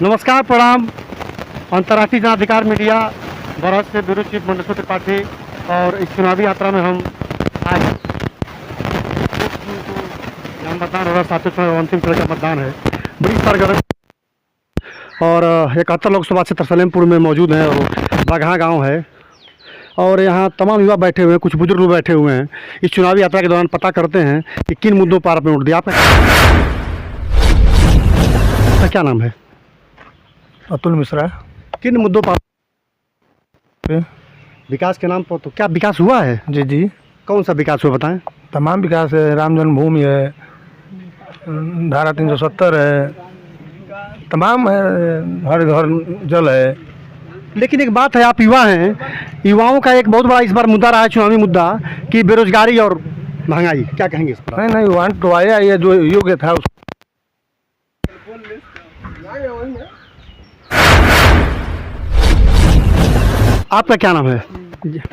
नमस्कार, प्रणाम। अंतर्राष्ट्रीय जन अधिकार मीडिया भारत से ब्यूरो चीफ मंडेश्वर त्रिपाठी और इस चुनावी यात्रा में हम आए हैं। यहाँ मतदान हो रहा है, सातवें अंतिम चरण का मतदान है। बड़ी सरगर्म और 71 लोकसभा क्षेत्र सलेमपुर में मौजूद हैं और बाघा गांव है और यहाँ तमाम युवा बैठे हुए हैं, कुछ बुजुर्ग लोग बैठे हुए हैं। इस चुनावी यात्रा के दौरान पता करते हैं कि किन मुद्दों पर आपने वोट दिया। आपका क्या नाम है? अतुल मिश्रा। किन मुद्दों पर? विकास के नाम पर। तो क्या विकास हुआ है? जी जी, कौन सा विकास हुआ बताएं? तमाम विकास है। राम जन्मभूमि है, धारा 370 है, तमाम है, हर घर जल है। लेकिन एक बात है, आप युवा हैं, युवाओं का एक बहुत बड़ा इस बार मुद्दा रहा है, चुनावी मुद्दा, कि बेरोजगारी और महंगाई। क्या कहेंगे इस पर? नहीं, वांट तो आया, ये जो योग्य था उसको। आपका क्या नाम है?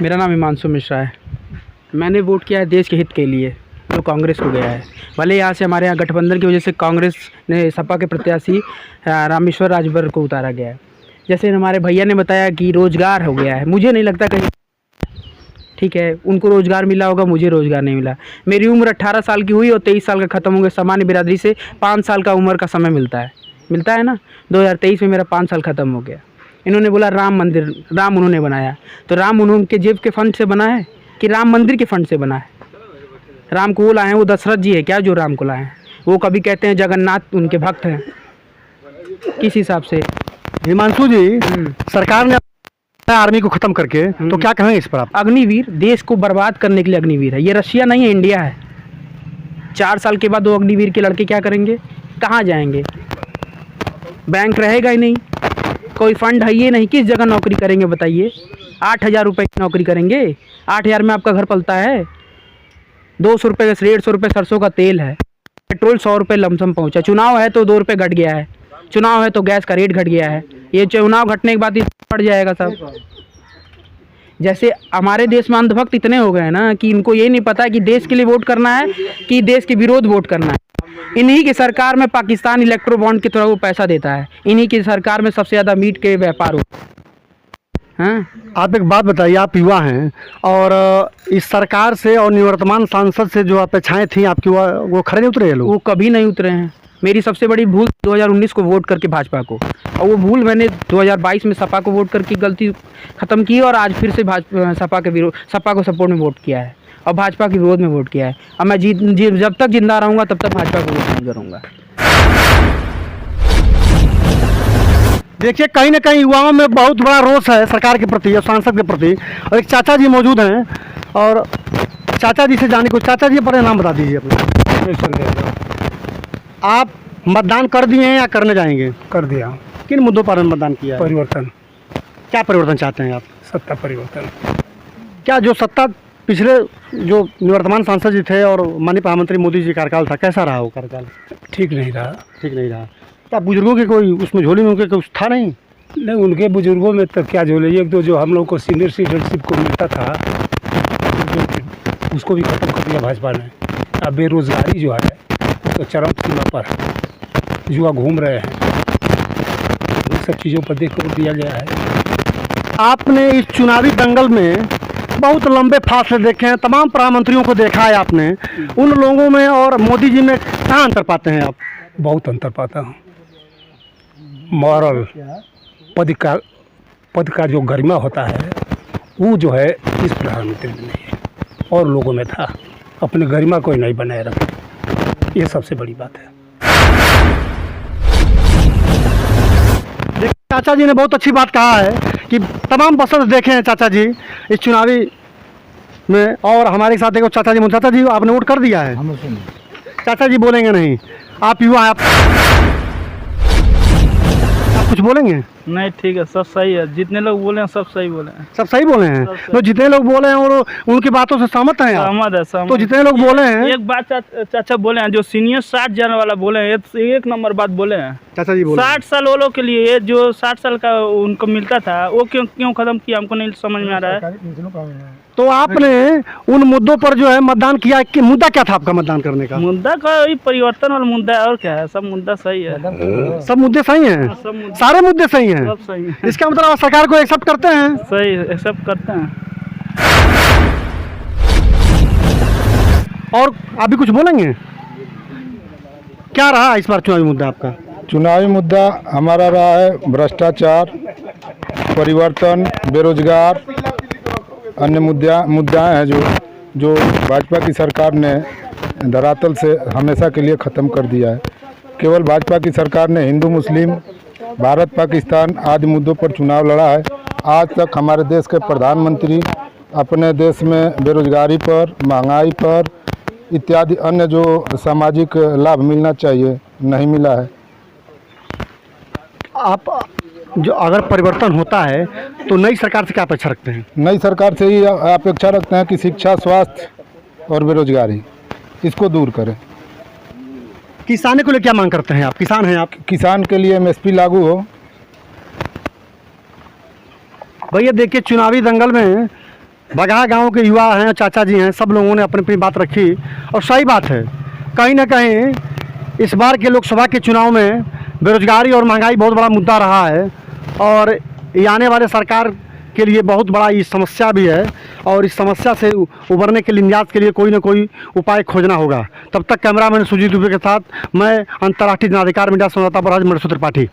मेरा नाम हिमांशु मिश्रा है। मैंने वोट किया है देश के हित के लिए, जो कांग्रेस को गया है। भले यहाँ से हमारे यहाँ गठबंधन की वजह से कांग्रेस ने सपा के प्रत्याशी रामेश्वर राजभर को उतारा गया है। जैसे हमारे भैया ने बताया कि रोज़गार हो गया है, मुझे नहीं लगता कहीं, ठीक है, उनको रोज़गार मिला होगा, मुझे रोज़गार नहीं मिला। मेरी उम्र 18 साल की हुई और 23 साल का ख़त्म हो गया। सामान्य बिरादरी से 5 साल का उम्र का समय मिलता है ना। 2023 में मेरा 5 साल ख़त्म हो गया। इन्होंने बोला राम मंदिर, राम उन्होंने बनाया, तो राम उनके जेब के फंड से बना है कि राम मंदिर के फंड से बना है? राम को वो लाए हैं, वो दशरथ जी है क्या जो राम को लाए हैं? वो कभी कहते हैं जगन्नाथ उनके भक्त हैं। किस हिसाब से? हिमांशु जी, सरकार ने आर्मी को खत्म करके, तो क्या कहेंगे इस पर आप? अग्निवीर, देश को बर्बाद करने के लिए अग्निवीर है। ये रशिया नहीं है, इंडिया है। 4 साल के बाद वो अग्निवीर के लड़के क्या करेंगे? कहाँ जाएंगे? बैंक रहेगा ही नहीं, कोई फंड है ये नहीं, किस जगह नौकरी करेंगे बताइए? 8,000 रुपये की नौकरी करेंगे? 8,000 में आपका घर पलता है? 200 रुपये का 150 रुपये सरसों का तेल है, पेट्रोल 100 रुपये लमसम पहुँचा। चुनाव है तो 2 रुपये घट गया है, चुनाव है तो गैस का रेट घट गया है। ये चुनाव घटने के बाद ही बढ़ जाएगा सब। जैसे हमारे देश में अंधभक्त इतने हो गए हैं ना कि इनको ये नहीं पता है कि देश के लिए वोट करना है कि देश के विरोध वोट करना है। इन्हीं की सरकार में पाकिस्तान इलेक्ट्रो बॉन्ड के थ्रू वो पैसा देता है। इन्हीं की सरकार में सबसे ज़्यादा मीट के व्यापार होता है। हाँ, आप एक बात बताइए, आप युवा हैं और इस सरकार से और निवर्तमान सांसद से जो अपेक्षाएं थी आपकी, वो खड़े नहीं उतरे हैं लोग? वो कभी नहीं उतरे हैं। मेरी सबसे बड़ी भूल 2019 को वोट करके भाजपा को, और वो भूल मैंने 2022 में सपा को वोट करके गलती ख़त्म की और आज फिर से सपा को सपोर्ट में वोट किया है और भाजपा के विरोध में वोट किया है। अब मैं जब तक जिंदा रहूँगा तब तक भाजपा को वोट नहीं करूँगा। देखिए, कहीं ना कहीं युवाओं में बहुत बड़ा रोष है सरकार के प्रति और सांसद के प्रति। और एक चाचा जी मौजूद हैं और चाचा जी से जाने को। चाचा जी अपने नाम बता दीजिए अपना। आप मतदान कर दिए हैं या करने जाएंगे? कर दिया। किन मुद्दों पर मतदान किया है? परिवर्तन। क्या परिवर्तन चाहते हैं आप? सत्ता परिवर्तन। क्या जो सत्ता पिछले जो निवर्तमान सांसद जी थे और माननीय प्रधानमंत्री मोदी जी कार्यकाल था, कैसा रहा वो कार्यकाल? ठीक नहीं रहा। ठीक नहीं रहा। क्या बुजुर्गों के कोई उसमें झोली में उनके कुछ था नहीं? नहीं, उनके बुजुर्गों में तो क्या झोले, एक दो जो हम लोग को सीनियर सिटीजनशिप को मिलता था उसको भी खत्म कर दिया भाजपा ने। अब बेरोजगारी जो है तो चरम सीमा पर है। युवा घूम रहे हैं, इन सब चीज़ों पर देख कर दिया गया है। आपने इस चुनावी दंगल में बहुत लंबे फासले देखे हैं, तमाम प्रधानमंत्रियों को देखा है आपने। उन लोगों में और मोदी जी में कहाँ अंतर पाते हैं आप? बहुत अंतर पाता हूँ। मॉरल पद का जो गरिमा होता है वो जो है इस प्रधानमंत्री में नहीं है, और लोगों में था। अपने गरिमा को ही नहीं बनाए रखे, ये सबसे बड़ी बात है। चाचा जी ने बहुत अच्छी बात कहा है कि तमाम पसंद देखे हैं चाचा जी इस चुनावी में। और हमारे साथ देखो चाचा जी, चाचा जी आपने वोट कर दिया है? चाचा जी बोलेंगे नहीं, आप युवा, आप कुछ बोलेंगे? नहीं, ठीक है, सब सही है। जितने लोग बोले हैं सब सही बोले हैं। सब सही बोले हैं? तो जितने लोग बोले हैं और उनकी बातों से सहमत हैं आप? सहमत है, सहमत। तो जितने लोग बोले हैं, एक बात चाचा बोले हैं, जो सीनियर 60 जाने वाला बोले हैं, एक नंबर बात बोले हैं। चाचा जी बोले 60 साल वालों के लिए जो 60 साल का उनको मिलता था वो क्यों खत्म किया, हमको नहीं समझ में आ रहा है। तो आपने उन मुद्दों पर जो है मतदान किया कि मुद्दा क्या था आपका मतदान करने का? मुद्दा का वही परिवर्तन वाला मुद्दा है, और क्या है, सब मुद्दा सही है, सब मुद्दे सही हैं, सब मुद्दे सारे मुद्दे सही हैं। सब सही है, इसका मतलब आप सरकार को एक्सेप्ट करते हैं? सही एक्सेप्ट करते हैं। और अभी कुछ बोलेंगे? क्या रहा इस बार चुनावी मुद्दा आपका? चुनावी मुद्दा हमारा रहा है भ्रष्टाचार, परिवर्तन, बेरोजगार, अन्य मुद्दाएं हैं जो भाजपा की सरकार ने धरातल से हमेशा के लिए ख़त्म कर दिया है। केवल भाजपा की सरकार ने हिंदू मुस्लिम, भारत पाकिस्तान आदि मुद्दों पर चुनाव लड़ा है। आज तक हमारे देश के प्रधानमंत्री अपने देश में बेरोजगारी पर, महंगाई पर इत्यादि अन्य जो सामाजिक लाभ मिलना चाहिए नहीं मिला है। आप जो अगर परिवर्तन होता है तो नई सरकार से क्या अपेक्षा रखते हैं? नई सरकार से ही अपेक्षा रखते हैं कि शिक्षा, स्वास्थ्य और बेरोजगारी इसको दूर करें। किसानों के लिए क्या मांग करते हैं आप? किसान हैं आप? किसान के लिए MSP लागू हो। भैया देखिए, चुनावी दंगल में बगहा गांव के युवा हैं, चाचा जी हैं, सब लोगों ने अपनी अपनी बात रखी और सही बात है। कहीं ना कहीं इस बार के लोकसभा के चुनाव में बेरोजगारी और महंगाई बहुत बड़ा मुद्दा रहा है और ये आने वाले सरकार के लिए बहुत बड़ा ये समस्या भी है और इस समस्या से उबरने के लिए, निजात के लिए कोई ना कोई उपाय खोजना होगा। तब तक कैमरामैन सुजीत दुबे के साथ मैं अंतर्राष्ट्रीय जनाधिकार मीडिया संवाददाता बरहाज मणिशु त्रिपाठी।